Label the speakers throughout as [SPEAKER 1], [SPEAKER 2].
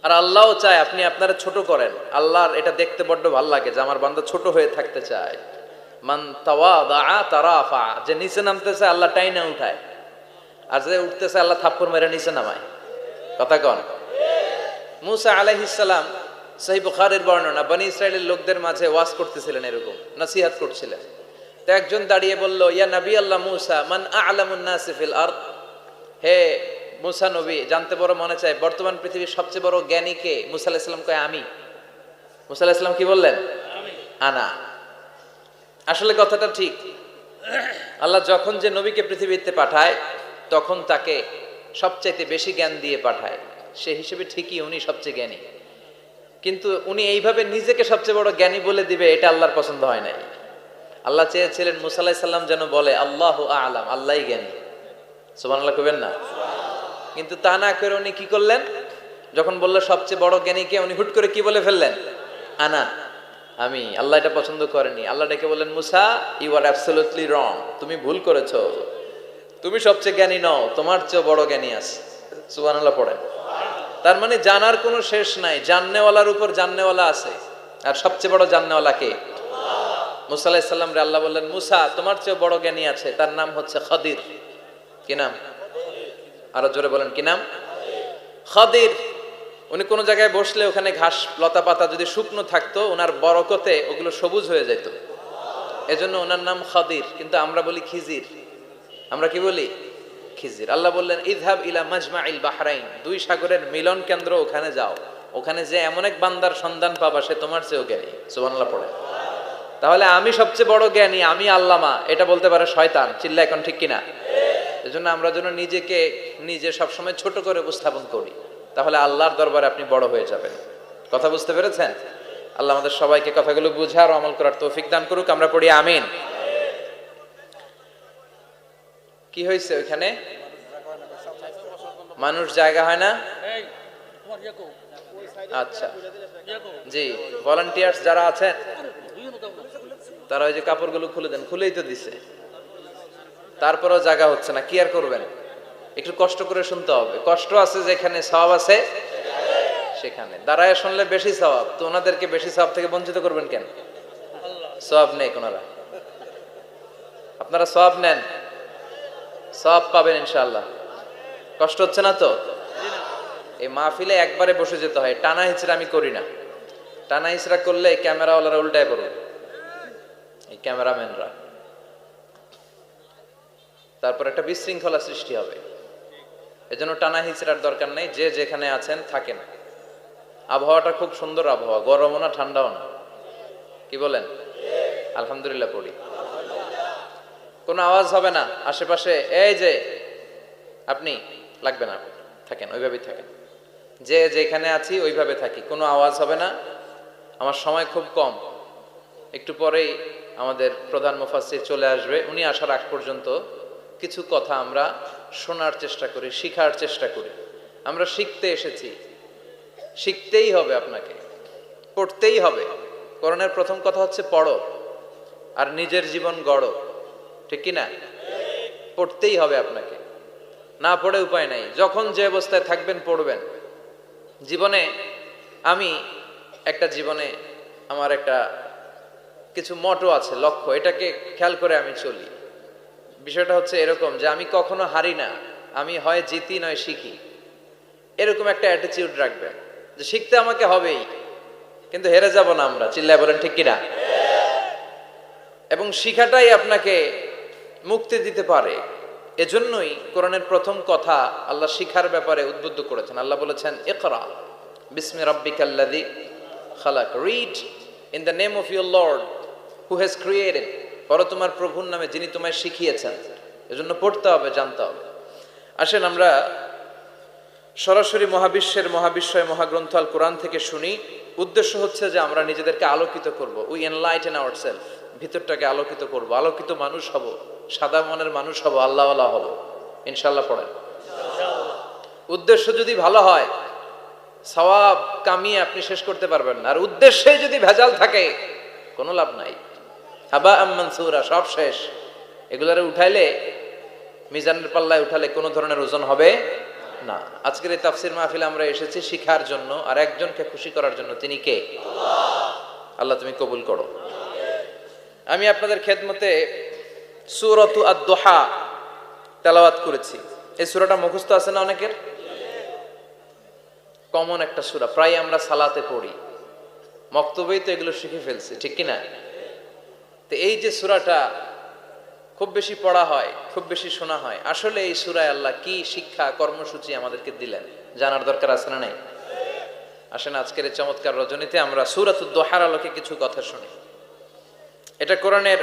[SPEAKER 1] আর আল্লাহও চায় আপনি আপনারা ছোট করেন। আল্লাহর এটা দেখতে বড্ড ভালো লাগে যে আমার বান্দা ছোট হয়ে থাকতে চায়। মান তাওয়াদা তারাফা, যে নিচে নামতেছে আল্লাহ টাইনা উঠায়, আর যে উঠতেছে আল্লাহ থাপ্পড় মেরে নিচে নামায়। কথা কন। মুসা আলাইহিস সালাম, সহিহ বুখারীর বর্ণনা, বনি ইসরাইলের লোকদের মাঝে ওয়াজ করতেছিলেন, এরকম নসিহত করছিলেন। তো একজন দাঁড়িয়ে বলল, ইয়া নবী আল্লাহ মুসা, মান আ'লামুন নাসি ফিল আরদ, হে মুসা নবী, জানতে বড় মনে চায় বর্তমান পৃথিবীর সবচেয়ে বড় জ্ঞানী কে? মুসা আলাইহিস সালাম কয় আমি। মুসা আলাইহিস সালাম কি বললেন? আনা। আসলে কথাটা ঠিক। আল্লাহ যখন যে নবীকে পৃথিবীতে পাঠায় তখন তাকে সবচাইতে বেশি জ্ঞান দিয়ে পাঠায়, সে হিসেবে ঠিকই উনি সবচেয়ে জ্ঞানী। কিন্তু উনি এইভাবে নিজেকে সবচেয়ে বড় জ্ঞানী বলে দিবে, এটা আল্লাহর পছন্দ হয় নাই। আল্লাহ চেয়েছিলেন মুসা আলাইহিস সালাম যেন বলে আল্লাহু আ'লাম, আল্লাহই জ্ঞানী। সুবহানাল্লাহ কইবেন না? কিন্তু তা না করে উনি কি করলেন? যখন বলল সবচেয়ে বড় জ্ঞানী কে, উনি হুট করে কি বলে ফেললেন? আনা, আমি। আল্লাহ এটা পছন্দ করেনি। আল্লাহ ডেকে বললেন, মুসা ইউ আর অ্যাবসলিউটলি রং, তুমি ভুল করেছো, তুমি সবচেয়ে জ্ঞানী নও, তোমার চেয়ে বড় জ্ঞানী আছে। সুবহানাল্লাহ পড়েন। তার মানে জানার কোনো শেষ নাই, জাননেওয়ালার উপর জাননেওয়ালা আছে। আর সবচেয়ে বড় জাননেওয়ালা কে? মুসা আলাইহিস সালাম রে আল্লাহ বললেন, মুসা তোমার চেয়ে বড় জ্ঞানী আছে, তার নাম হচ্ছে খদির। কি নাম? আরো জোরে বলেন, কি নাম? খদির। উনি কোন জায়গায় বসলে ওখানে ঘাস লতা পাতা যদি শুকনো থাকতো, ওনার বরকতে ওগুলো সবুজ হয়ে যেত, এজন্য ওনার নাম খদির। কিন্তু আমরা বলি খিজির। আমরা কি বলি? খিজির। আল্লাহ বললেন, ইযহাব ইলা মাজমাইল বাহরাইন, দুই সাগরের মিলন কেন্দ্র, ওখানে যাও। ওখানে যে এমন এক বান্দার সন্ধান পাবা, সে তোমার চেয়েও জ্ঞানী। সুবহানাল্লাহ পড়ে। তাহলে আমি সবচেয়ে বড় জ্ঞানী, আমি আল্লামা, এটা বলতে পারে শয়তান। চিল্লা এখন ঠিক কিনা? এজন্য আমরা যেন নিজেকে নিজে সবসময় ছোট করে উপস্থাপন করি, তাহলে আল্লাহর দরবারে আপনি বড় হয়ে যাবেন। কথা বুঝতে পেরেছেন? আল্লাহ আমাদের সবাইকে কথাগুলো বুঝার ও আমল করার তৌফিক দান করুক। আমরা পড়ি আমিন। কি হয়েছে ওইখানে? মানুষ জায়গা হয় না? আচ্ছা জি, ভলান্টিয়ার্স যারা আছেন তারা ওই যে কাপড়গুলো খুলে দেন। খুলেই তো দিছে, তারপরেও জায়গা হচ্ছে না। কি আর করবেন? একটু কষ্ট করে শুনতে হবে। কষ্ট আছে যেখানে, সওয়াব আছে সেখানে। দাঁড়ায় শুনলে বেশি সওয়াব, তো ওনাদেরকে বেশি সওয়াব থেকে বঞ্চিত করবেন কেন? সওয়াব নেই ওনারা, আপনারা সওয়াব নেন, সওয়াব পাবেন ইনশাআল্লাহ। কষ্ট হচ্ছে না তো? এই মাহফিলে একবারে বসে যেতে হয়, টানা হিচড়া আমি করি না। টানা হিচড়া করলে ক্যামেরাওয়ালারা উল্টায় পড়বে, এই ক্যামেরাম্যানরা, তারপর একটা বিশৃঙ্খলা সৃষ্টি হবে। এজন্য টানা হিচড়ার দরকার নেই, যে যেখানে আছেন থাকেন। আবহাওয়াটা খুব সুন্দর আবহাওয়া, গরমও না ঠান্ডাও না। কি বলেন? আলহামদুলিল্লাহ পড়ি। কোনো আওয়াজ হবে না আশেপাশে, এই যে আপনি লাগবে না, থাকেন ওইভাবেই থাকেন। যে যেখানে আছি ওইভাবে থাকি, কোনো আওয়াজ হবে না। আমার সময় খুব কম, একটু পরেই আমাদের প্রধান মুফাসসির চলে আসবে। উনি আসার আগ পর্যন্ত কিছু কথা আমরা শোনার চেষ্টা করি, শিখার চেষ্টা করি। আমরা শিখতে এসেছি, শিখতেই হবে, আপনাকে পড়তেই হবে। কোরআনের প্রথম কথা হচ্ছে পড়ো আর নিজের জীবন গড়ো। ঠিক কি না? পড়তেই হবে আপনাকে, না পড়ে উপায় নাই। যখন যে অবস্থায় থাকবেন পড়বেন। জীবনে আমি আমার একটা কিছু মটো আছে, লক্ষ্য, এটাকে খেয়াল করে আমি চলি। বিষয়টা হচ্ছে এরকম যে আমি কখনো হারি না, আমি হয় জিতি নয় শিখি, এরকম একটা অ্যাটিটিউড রাখবেন যে শিখতে আমাকে হবেই, কিন্তু হেরে যাব না আমরা। চিল্লায় বলেন ঠিক কিনা? এবং শিখাটাই আপনাকে মুক্তি দিতে পারে। এজন্যই কোরআনের প্রথম কথা আল্লাহ শিখার ব্যাপারে উদ্বুদ্ধ করেছেন। আল্লাহ বলেছেন, ইকরা বিসমি রাব্বিকাল্লাযী খালাক, read in the name of your lord who has created, পড়ো তোমার প্রভুর নামে যিনি তোমায় শিখিয়েছেন। এজন্য পড়তে হবে, জানতে হবে। আসেন আমরা সরাসরি মহাবিশ্বয় মহাগ্রন্থ আল কোরআন থেকে শুনি। উদ্দেশ্য হচ্ছে যে আমরা নিজেদেরকে আলোকিত করব, উই এনলাইটেন আওয়ারসেলফ, ভিতরটাকে আলোকিত করব, আলোকিত মানুষ হব, সাদা মনের মানুষ হব, আল্লাহওয়ালা হব ইনশাআল্লাহ। পড়েন। উদ্দেশ্য যদি ভালো হয়, সওয়াব কামিয়ে আপনি শেষ করতে পারবেন না। আর উদ্দেশ্যে যদি ভেজাল থাকে, কোনো লাভ নাই। হাবা মানসুরা, সব শেষ। এগুলারে উঠাইলে, মিজানের পাল্লায় উঠালে কোনো ধরনের ওজন হবে না। আজকের এই তাফসির মাহফিলে আমরা এসেছি শিখার জন্য আর একজনকে খুশি করার জন্য। তিনি কে? আল্লাহ তুমি কবুল করো। আমি আপনাদের খেদমতে সূরাতু আদ-দুহা তেলাওয়াত করেছি। এই সূরাটা মুখস্থ আছে না অনেকের? কমন একটা সূরা, প্রায় আমরা সালাতে পড়ি, মক্তবেই তো এগুলো শিখে ফেলছি, ঠিক কি না? তো এই যে সূরাটা খুব বেশি পড়া হয়, খুব বেশি শোনা হয়, আসলে এই সূরায় আল্লাহ কি শিক্ষা কর্মসূচি আমাদেরকে দিলেন জানার দরকার আছে না নাই? আসেন আজকের এই চমৎকার রজনীতে আমরা সূরাতুদ দুহার আলোকে কিছু কথা শুনি। এটা কোরআনের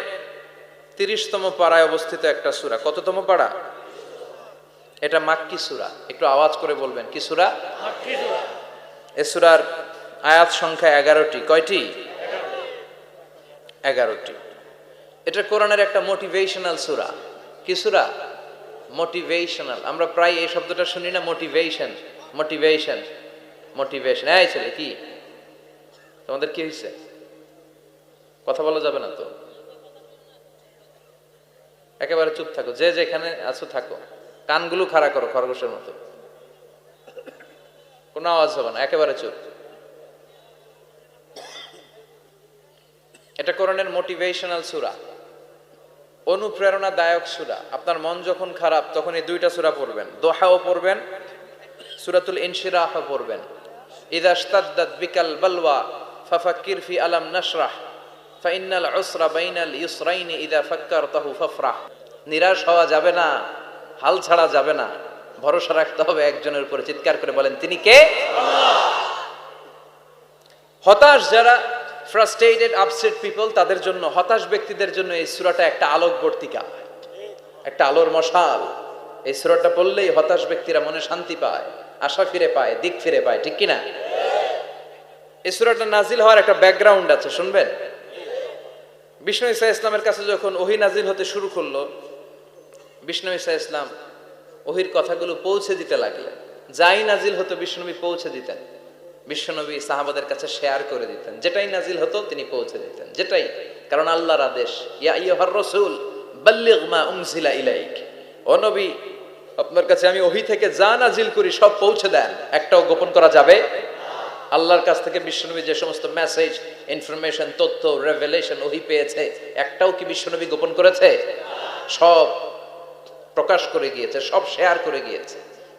[SPEAKER 1] 30তম পারায় অবস্থিত একটা সূরা। কততম পারা? এটা মাক্কি সূরা। একটু আওয়াজ করে বলবেন, কি সূরা? মাক্কি সূরা। এই সূরার আয়াত সংখ্যা 11টি। কয়টি? 11টি। এটা কোরআনের একটা মোটিভেশনাল সূরা। কি সূরা? মোটিভেশনাল। আমরা প্রায় এই শব্দটা শুনি না, মোটিভেশন, মোটিভেশন, মোটিভেশন। এই ছেলে কি তোমাদের কি হয়েছে? কথা বলা যাবে না তো, একেবারে চুপ থাকো, যে যেখানে আছো থাকো, কানগুলো খাড়া করো খরগোশের মতো, কোনো আওয়াজ হবে না, একেবারে চুপ। এটা কোরআনের মোটিভেশনাল সূরা, অনুপ্রেরণাদায়ক সূরা। আপনার মন যখন খারাপ তখন এই দুইটা সূরা পড়বেন, দোহাও পড়বেন, সূরাতুল ইনশিরাহও পড়বেন। ইযা ইশতাদ্দাত বিকাল বালওয়া ফাফাক্কির ফি আলাম নাশরাহ ফাইন্নাল উসরা বাইনাল ইউসরাইনি ইযা ফাক্কারতাহু ফাফরাহ। নিরাশ হওয়া যাবে না, হাল ছাড়া যাবে না, ভরসা রাখতে হবে একজনের উপরে। চিৎকার করে বলেন, তিনি কে? আল্লাহ। হতাশ যারা, ফ্রাস্ট্রেটেড আপসেট পিপল, তাদের জন্য, হতাশ ব্যক্তিদের জন্য এই সূরাটা একটা আলোকবর্তিকা, একটা আলোর মশাল। এই সূরাটা পড়লেই হতাশ ব্যক্তিরা মনে শান্তি পায়, আশা ফিরে পায়, দিক ফিরে পায়, ঠিক কিনা? এই সূরাটা নাজিল হওয়ার একটা ব্যাকগ্রাউন্ড আছে, শুনবেন। বিষ্ণু ঈসা ইসলামের কাছে যখন ওহী নাজিল হতে শুরু করলো, বিষ্ণু ঈসা ইসলাম ওহীর কথাগুলো পৌঁছে দিতে লাগলেন। যাই নাজিল হতো বিষ্ণুনবী পৌঁছে দিতেন, বিশ্বনবী সাহাবাদের কাছে শেয়ার করে দিতেন। যেটাই নাজিল হতো তিনি পৌঁছে দিতেন, যেটাই, কারণ আল্লাহর আদেশ, ইয়া আইয়ুহার রাসূল বাল্লিগ মা উনজিলা ইলাইক। ও নবী, আপনার কাছে আমি ওহী থেকে যা নাজিল করি সব পৌঁছে দেন, একটাও গোপন করা যাবে না। আল্লাহর কাছ থেকে বিশ্বনবী যে সমস্ত মেসেজ, ইনফরমেশন, তথ্য, রেভেলেশন ওহী পেয়েছে, একটাও কি বিশ্বনবী গোপন করেছে? সব প্রকাশ করে গিয়েছে, সব শেয়ার করে গিয়েছে।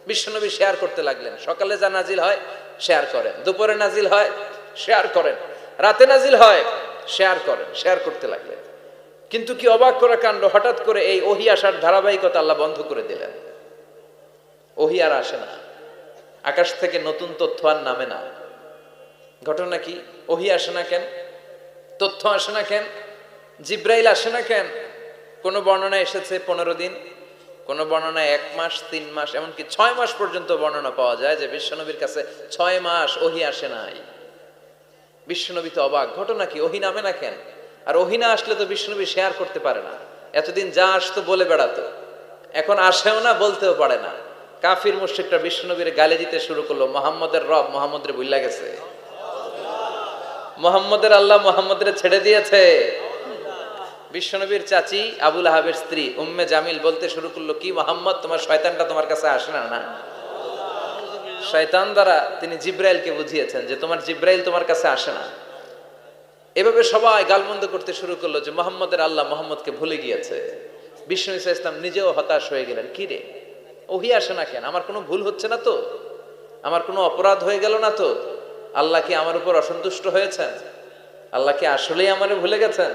[SPEAKER 1] বিশ্বনবী শেয়ার করতে লাগলেন। সকালে যা নাজিল হয় শেয়ার করেন, দুপুরে নাজিল হয় শেয়ার করেন, রাতে নাজিল হয় শেয়ার করেন, শেয়ার করতে লাগলেন। কিন্তু কি অবাক করা কাণ্ড, হঠাৎ করে এই ওহী আসার ধারাবাহিকতা আল্লাহ বন্ধ করে দিলেন। ওহী আর আসে না, আকাশ থেকে নতুন তথ্য আর নামে না। ঘটনা কি? ওহী আসে না কেন? তথ্য আসে না কেন? জিব্রাইল আসে না কেন? কোন বর্ণনায় এসেছে 15 দিন, কোন বর্ণনায় 1 মাস, 3 মাস, এমনকি 6 মাস পর্যন্ত বর্ণনা পাওয়া যায় যে বিশ্বনবীর কাছে 6 মাস ওহী আসে নাই। বিশ্বনবী তো অবাক, ঘটনা কি? ওহী নামে না কেন? আর ওহী না আসলে তো বিশ্বনবী শেয়ার করতে পারে না। এতদিন যা আসতো বলে বেড়াতো, এখন আসেও না, বলতেও পারে না। কাফির মুশরিকরা বিশ্বনবীর গালি দিতে শুরু করলো, মুহাম্মদের রব মুহাম্মদরে ভুইলা গেছে, মুহাম্মদের আল্লাহ মুহাম্মদরে ছেড়ে দিয়েছে। বিশ্বনবীর চাচি আবু লাহাবের স্ত্রী উম্মে জামিল বলতে শুরু করলো, কি মুহাম্মদ, তোমার শয়তানটা তোমার কাছে আসে না? না, শয়তান দ্বারা তিনি জিব্রাইলকে বুঝিয়েছেন যে তোমার জিব্রাইল তোমার কাছে আসে না। এভাবে সবাই গালমন্দ করতে শুরু করলো যে মুহাম্মদের আল্লাহ মুহাম্মদকে ভুলে গিয়েছে। বিষ্ণু ঈসা ইসলাম নিজেও হতাশ হয়ে গেলেন। কি রে, ওহী আসে না কেন? আমার কোনো ভুল হচ্ছে না তো? আমার কোনো অপরাধ হয়ে গেল না তো? আল্লাহ কি আমার উপর অসন্তুষ্ট হয়েছেন? আল্লাহ কি আসলেই আমারে ভুলে গেছেন?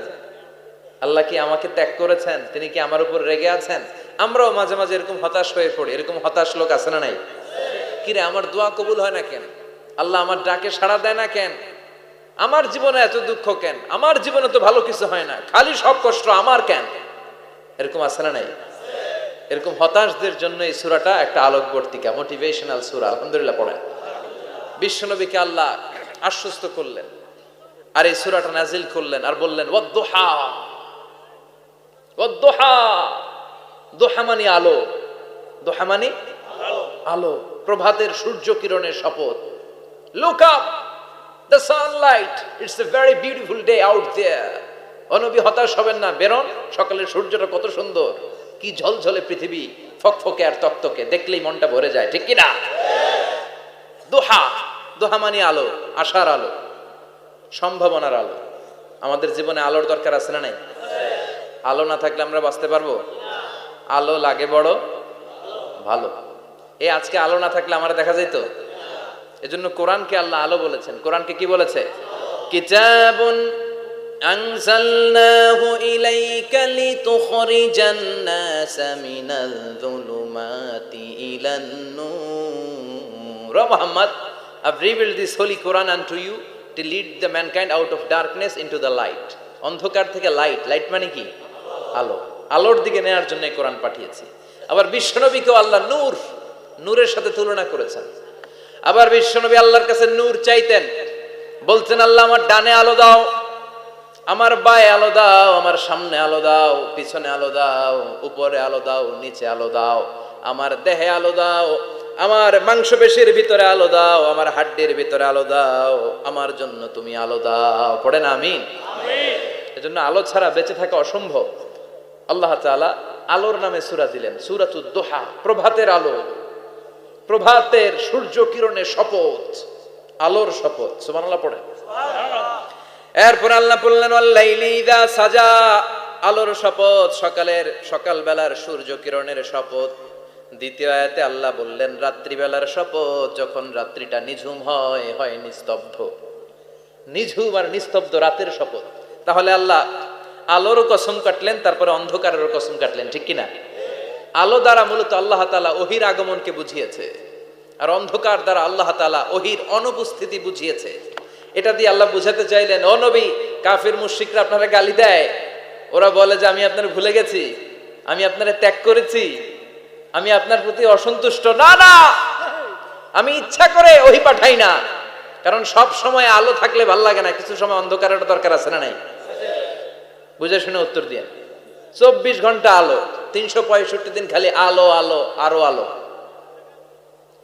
[SPEAKER 1] আল্লাহ কি আমাকে ত্যাগ করেছেন? তিনি কি আমার উপর রেগে আছেন? আমরাও মাঝে মাঝে এরকম হতাশ হয়ে পড়ি। এরকম হতাশ লোক আছে না নাই? কিরে, আমার দোয়া কবুল হয় না কেন? আল্লাহ আমার ডাকে সাড়া দেয় না কেন? আমার জীবনে এত দুঃখ কেন? আমার জীবনে তো ভালো কিছু হয় না, খালি সব কষ্ট আমার কেন? এরকম আছে না নাই? এরকম হতাশদের জন্য এই সূরাটা একটা আলোকবর্তিকা, মোটিভেশনাল সূরা। আলহামদুলিল্লাহ পড়েন। বিশ্বনবীকে আল্লাহ আশ্বস্ত করলেন আর এই সূরাটা নাজিল করলেন আর বললেন, ওয়াদ-দুহা, ওয়াদ-দুহা। দুহা মানে আলো, দুহা মানে আলো, প্রভাতের সূর্য কিরণের শপথ। Look up, the sunlight, it's a very beautiful day out there. ও নবী, হতাশ হবেন না, বেরোন, সকালের সূর্যটা কত সুন্দর। কি ঝলঝলে পৃথিবী, ফকফকে আর তকতকে, দেখলেই মনটা ভরে যায়, ঠিক কিনা? দোহা, দোহা মানে আলো, আশার আলো, সম্ভাবনার আলো। আমাদের জীবনে আলোর দরকার আছে না নাই? আলো না থাকলে আমরা বাঁচতে পারবো? আলো লাগে বড় ভালো। এই আজকে আলো না থাকলে আমার দেখা যেত? এজন্য কোরআনকে আল্লাহ আলো বলেছেন। কোরআনকে কি বলেছে? কিতাবুন আনজালনাহু ইলাইকা লিতুখরিজান নাসা মিনাল যুলুমাতি ইলান নূর। ও Muhammad, I've revealed this holy Quran unto you to lead the mankind out of darkness into the light. অন্ধকার থেকে লাইট, লাইট মানে কি? আলো, আলোর দিকে নেওয়ার জন্য কোরআন পাঠিয়েছি। আবার বিশ্বনবীকেও আল্লাহ নূর, নূরের সাথে তুলনা করেছেন। আবার বিশ্বনবী আল্লাহর কাছে নূর চাইতেন, বলতেন আল্লাহ আমার ডানে আলো দাও, আমার বায়ে আলো দাও, আমার সামনে আলো দাও, পিছনে আলো দাও, উপরে আলো দাও, নিচে আলো দাও, আমার দেহে আলো দাও, আমার মাংসপেশির ভিতরে আলো দাও, আমার হাড্ডির ভিতরে আলো দাও, আমার জন্য তুমি আলো দাও। পড়েন আমিন। এজন্য আলো ছাড়া বেঁচে থাকা অসম্ভব। আল্লাহ তাআলা আলোর নামে সূরা দিলেন, সূরাতুদ দুহা, প্রভাতের আলো, প্রভাতের সূর্য কিরণের শপথ, আলোর শপথ। সুবহানাল্লাহ পড়েন। এরপর আল্লাহ বললেন ওয়াল্লাইলি ইযা সাজা, আলোর শপথ, সকালের, সকালবেলার সূর্য কিরণের শপথ। দ্বিতীয় আয়াতে আল্লাহ বললেন রাত্রিবেলার শপথ, যখন রাত্রিটা নিঝুম হয়, হয় নিস্তব্ধ, নিঝুম আর নিস্তব্ধ রাতের শপথ। তাহলে আল্লাহ আলোরও কসম কাটলেন, তারপরে অন্ধকারেরও কসম কাটলেন, ঠিক কিনা? আলো দ্বারা মূলত আল্লাহ তাআলা ওহির আগমনকে বুঝিয়েছে, আর অন্ধকার দ্বারা আল্লাহ তাআলা ওহির অনুপস্থিতি বুঝিয়েছে। এটা দিয়ে আল্লাহ বুঝাতে চাইলেন, ও নবী, কাফির মুশরিকরা আপনারা গালি দেয়, ওরা বলে যে আমি আপনার ভুলে গেছি, আমি আপনারে ত্যাগ করেছি, আমি আপনার প্রতি অসন্তুষ্ট। না না, আমি ইচ্ছা করে ওহি পাঠাই না, কারণ সব সময় আলো থাকলে ভাল লাগে না, কিছু সময় অন্ধকারের দরকার আছে না নাই? বুঝে শুনে উত্তর দিয়ে। 24 ঘন্টা আলো, 365 দিন খালি আলো আলো আরো আলো।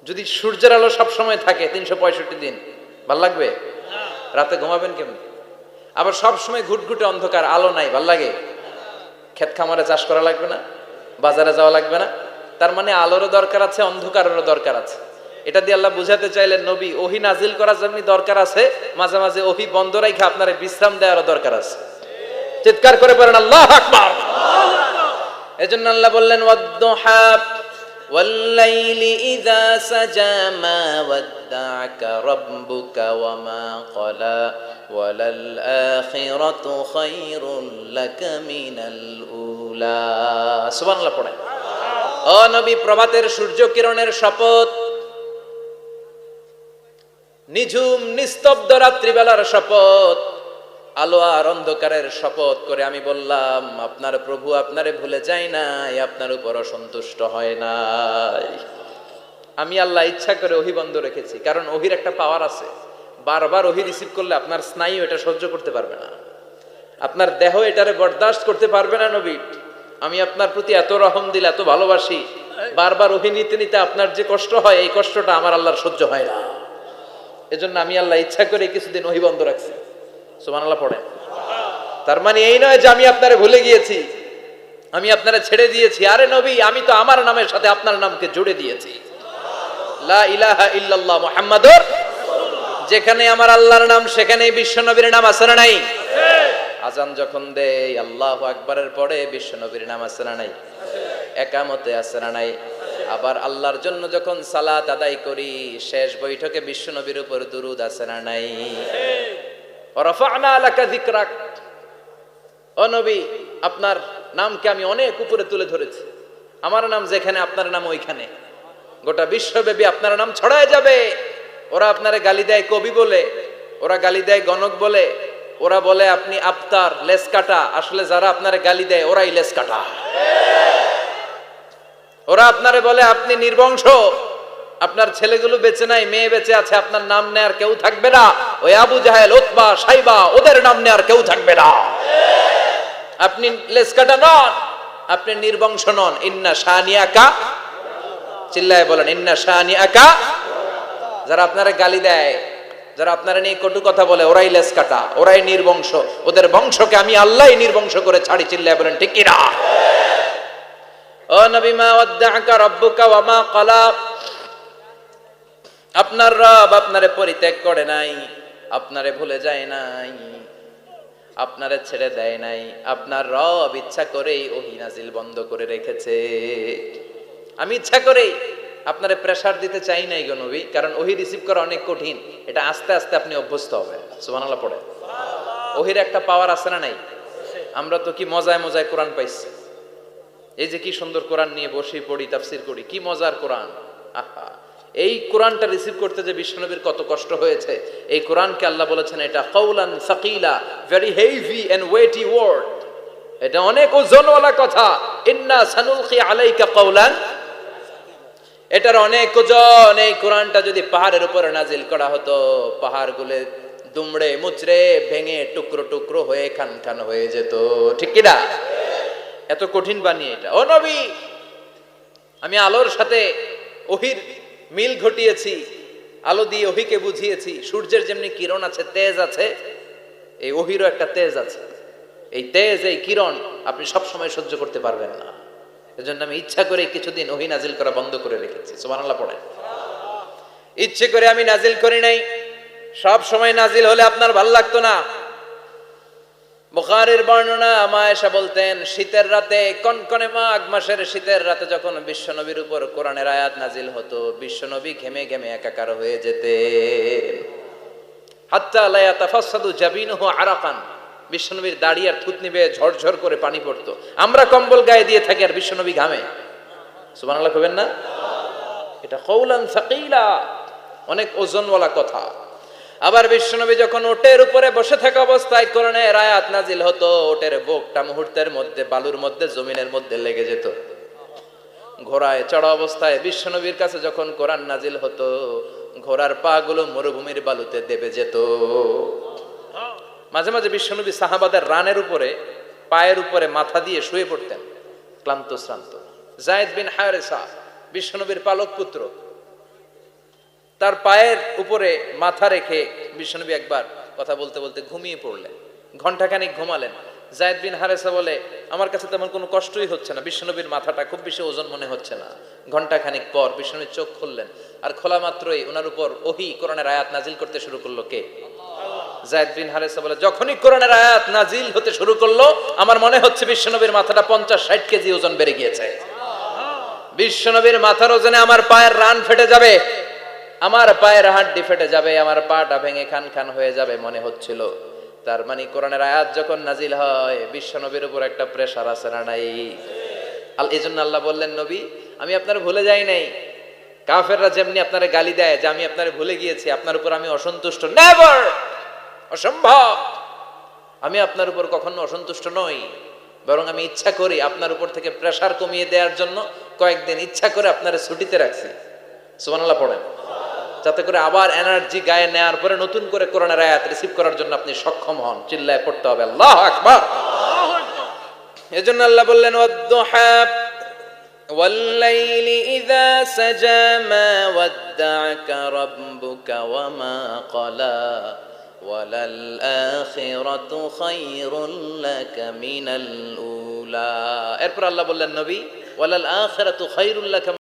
[SPEAKER 1] যদি সূর্যের আলো সব সময় থাকে 365 দিন, ভাল লাগবে? রাতে ঘুমাবেন কেমন? আবার সব সময় ঘুটঘুটে অন্ধকার, আলো নাই, ভাল লাগে? ক্ষেত খামারে চাষ করা লাগবে না, বাজারে যাওয়া লাগবে না। তার মানে আলোরও দরকার আছে, অন্ধকারেরও দরকার আছে। এটা দিয়ে আল্লাহ বুঝাতে চাইলেন, নবী, ওহি নাজিল করার জন্য দরকার আছে, মাঝে মাঝে ওহি বন্ধ রাখা আপনারা বিশ্রাম দেওয়ারও দরকার আছে। চিৎকার করে পড়েন আল্লাহু আকবার। এজন্য আল্লাহ বললেন ওয়াদ-দুহা ওয়াল-লাইলি ইযা সাজা মা ওয়াদ্দা'আকা রাব্বুকা ওয়া মা ক্বালা ওয়ালাল আখিরাতু খায়রুল লাকা মিনাল উলা। সুবহানাল্লাহ পড়েন। ও নবী, প্রভাতের সূর্য কিরণের শপথ, নিঝুম নিস্তব্ধ রাত্রিবেলার শপথ, আলো আর অন্ধকারের শপথ করে আমি বললাম আপনার প্রভু আপনারে ভুলে যায় নাই, আপনার উপর অসন্তুষ্ট হয় নাই। আমি আল্লাহ ইচ্ছা করে ওহি বন্ধ রেখেছি, কারণ ওহির একটা পাওয়ার আছে, বারবার ওহি রিসিভ করলে আপনার স্নায়ু এটা সহ্য করতে পারবে না, আপনার দেহ এটারে বরদাস্ত করতে পারবে না। নবী, আমি আপনার প্রতি এত রহম দিল, এত ভালোবাসি, বারবার ওহি নিতে নিতে আপনার যে কষ্ট হয়, এই কষ্টটা আমার আল্লাহর সহ্য হয় না। এজন্য আমি আল্লাহ ইচ্ছা করে কিছুদিন ওহি বন্ধ রাখছি। সুবহানাল্লাহ পড়ে। তার মানে এই নয় যে আমি আপনারে ভুলে গিয়েছি, আমি আপনারে ছেড়ে দিয়েছি। আরে নবী, আমি তো আমার নামের সাথে আপনার নামকে জুড়ে দিয়েছি, লা ইলাহা ইল্লাল্লাহ মুহাম্মাদুর রাসূলুল্লাহ। যেখানে আমার আল্লাহর নাম, সেখানেই বিশ্ব নবীর নাম আছে না নাই? আজান যখন দেই আল্লাহু আকবারের পরে বিশ্ব নবীর নাম আছে না নাই? একামতে আছে না নাই? আবার আল্লাহর জন্য যখন সালাত আদায় করি, শেষ বৈঠকে বিশ্ব নবীর উপর দুরূদ আছে না নাই? রাফা'না লাকা যিকরাক। ও নবী, আপনার নামকে আমি অনেক উপরে তুলে ধরেছি, আমার নাম যেখানে আপনার নাম ওইখানে, গোটা বিশ্বব্যাপী আপনার নাম ছড়ায় যাবে। ওরা আপনারে গালি দেয় কবি বলে, ওরা গালি দেয় গণক বলে, ওরা বলে আপনি আফতার, লেস কাটা। আসলে যারা আপনারে গালি দেয় ওরাই লেস কাটা। ওরা আপনারে বলে আপনি নির্বংশ, আপনার ছেলেগুলো বেঁচে নাই, মেয়ে বেঁচে আছে, আপনার নাম নেয়ার কেউ থাকবে না। ওই আবু জাহেল, উতবা, সাইবা, ওদের নাম নেয়ার কেউ থাকবে না। আপনি লেসকাটা নন, আপনি নির্বংশ নন। ইন্না শানিয়াকা, চিল্লায় বলেন ইন্না শানিয়াকা। যারা আপনারা গালি দেয়, যারা আপনারা নিয়ে কটু কথা বলে, ওরাই লেসকাটা, ওরাই নির্বংশ। ওদের বংশকে আমি আল্লাহই নির্বংশ করে ছাড়ি। চিল্লায় বলেন ঠিক কিনা? ও নবী, মা ওয়াদ্দাআকা রাব্বুকা ওয়া মা ক্বালা, আপনার রব আপনারে পরিত্যাগ করে নাই, আপনারে ভুলে যায় নাই, আপনারে ছেড়ে দেয় নাই। আপনার রব ইচ্ছা করেই ওহী নাজিল বন্ধ করে রেখেছে। আমি ইচ্ছা করেই আপনারে প্রেসার দিতে চাই নাই গো নবী, কারণ ওহী রিসিভ করা অনেক কঠিন। এটা আস্তে আস্তে আপনি অভ্যস্ত হবেন। সুবহানাল্লাহ পড়ে। ওহীর একটা পাওয়ার আছে না নাই? আমরা তো কি মজায় মজায় কোরআন পাইছি। এই যে কি সুন্দর কোরআন নিয়ে বসি, পড়ি, তাফসীর করি, কি মজার কোরআন। আহা, এই কোরআনটা রিসিভ করতে যে বিশ্বনবীর কত কষ্ট হয়েছে। এই কোরআনকে আল্লাহ বলেছেন এটা কাউলান সাকিলা, very heavy and weighty word, এটা অনেক ওজনওয়ালা কথা। ইন্না সানুলকি আলাইকা কাউলান, এটার অনেক ওজন। এই কোরআনটা যদি পাহাড়ের উপরে নাজিল করা হতো, পাহাড়গুলো দুমড়ে মুচড়ে ভেঙে টুকরো টুকরো হয়ে খান খান হয়ে যেত, ঠিক কি না? এত কঠিন বানিয়ে এটা। ও নবী, আমি আলোর সাথে ওহীর মিল ঘটিয়েছি, আলো দিয়ে ওহীকে বুঝিয়েছি। সূর্যের যেমনি কিরণ আছে, তেজ আছে, এই ওহীরও একটা তেজ আছে। এই তেজ, এই কিরণ আপনি সব সময় সহ্য করতে পারবেন না। এজন্য আমি ইচ্ছা করে কিছুদিন ওহী নাজিল করা বন্ধ করে রেখেছি। সুবহানাল্লাহ পড়েন। ইচ্ছে করে আমি নাজিল করি নাই। সব সময় নাজিল হলে আপনার ভাল লাগতো না। বুখারীর বর্ণনা, মা আয়েশা বলতেন, শীতের রাতে, কনকনে মাঘ মাসের শীতের রাতে যখন বিশ্বনবীর উপর কোরআনের আয়াত নাজিল হতো, বিশ্বনবী ঘেমে ঘেমে একাকার হয়ে যেতেন। হাত্তা লা ইয়াতাফাসসাদু জাবিনুহু আরাকান, বিশ্বনবীর দাড়ি আর থুতনি বেয়ে ঝরঝর করে পানি পড়তো। আমরা কম্বল গায়ে দিয়ে থাকি আর বিশ্বনবী ঘামে। সুবহানাল্লাহ কইবেন না? এটা কওলান সাকিলা, অনেক ওজনওয়ালা কথা। আবার বিশ্বনবী যখন ওটের উপরে বসে থাকা অবস্থায় কোরআনের আয়াত নাজিল হতো, ওটের বুকটা মুহূর্তের মধ্যে বালুর মধ্যে, জমিনের মধ্যে লেগে যেত। ঘোড়ায় চড়া অবস্থায় বিশ্বনবীর কাছে যখন কোরআন নাজিল হতো, ঘোড়ার পা গুলো মরুভূমির বালুতে দেবে যেত। মাঝে মাঝে বিশ্বনবী সাহাবাদের রানের উপরে, পায়ের উপরে মাথা দিয়ে শুয়ে পড়তেন, ক্লান্ত শ্রান্ত। যায়েদ বিন হারেসা, বিশ্বনবীর পালক পুত্র, তার পায়ের উপরে মাথা রেখে বিশ্বনবী একবার কথা বলতে বলতে ঘুমিয়ে পড়লেন। ঘন্টাখানিক ঘুমালেন। যায়েদ বিন হারেসা বলে, আমার কাছে তেমন কোনো কষ্টই হচ্ছে না, বিশ্বনবীর মাথাটা খুব বেশি ওজন মনে হচ্ছে না। ঘন্টাখানিক পর বিশ্বনবী চোখ খুললেন, আর খোলা মাত্রই ওনার উপর ওহী কোরআনের আয়াত নাজিল করতে শুরু করলো। কে? যায়েদ বিন হারেসা বলে, যখনই কোরআনের আয়াত নাজিল হতে শুরু করলো, আমার মনে হচ্ছে বিশ্বনবীর মাথাটা 50-60 কেজি ওজন বেড়ে গিয়েছে। বিশ্বনবীর মাথার ওজনে আমার পায়ের রান ফেটে যাবে, আমার পায়ের হাড্ডি ফেটে যাবে, আমার পাটা ভেঙে খান খান হয়ে যাবে মনে হচ্ছিল। তার মানে কোরআনের আয়াত যখন নাজিল হয়, বিশ্বনবীর উপর একটা প্রেসার আছে না নাই? এজন্য আল্লাহ বললেন, নবী আমি আপনার ভুলে যাই নাই। কাফেররা যেমনি আপনারে গালি দেয় যে আমি আপনারে ভুলে গিয়েছি, আপনার উপর আমি অসন্তুষ্ট, নেভার, অসম্ভব। আমি আপনার উপর কখনো অসন্তুষ্ট নই, বরং আমি ইচ্ছা করি আপনার উপর থেকে প্রেসার কমিয়ে দেওয়ার জন্য কয়েকদিন ইচ্ছা করে আপনারে ছুটিতে রাখছি। সুবহানাল্লাহ পড়েন, যাতে করে আবার এনার্জি গায়ে নেওয়ার পরে নতুন করে কোরআনের আয়াত রিসিভ করার জন্য আপনি সক্ষম হন। চিল্লায় পড়তে হবে আল্লাহু আকবার। এজন্য আল্লাহ বললেন, ওয়াদ-দুহা ওয়াল-লাইলি ইযা সাজা মা ওয়াদ্দা'আকা রাব্বুকা ওয়া মা ক্বালা ওয়ালাল আখিরাতু খায়রুল লাকা মিনাল উলা। এরপর আল্লাহ বললেন, নবী ওয়ালাল আখিরাতু খায়রুল লাকা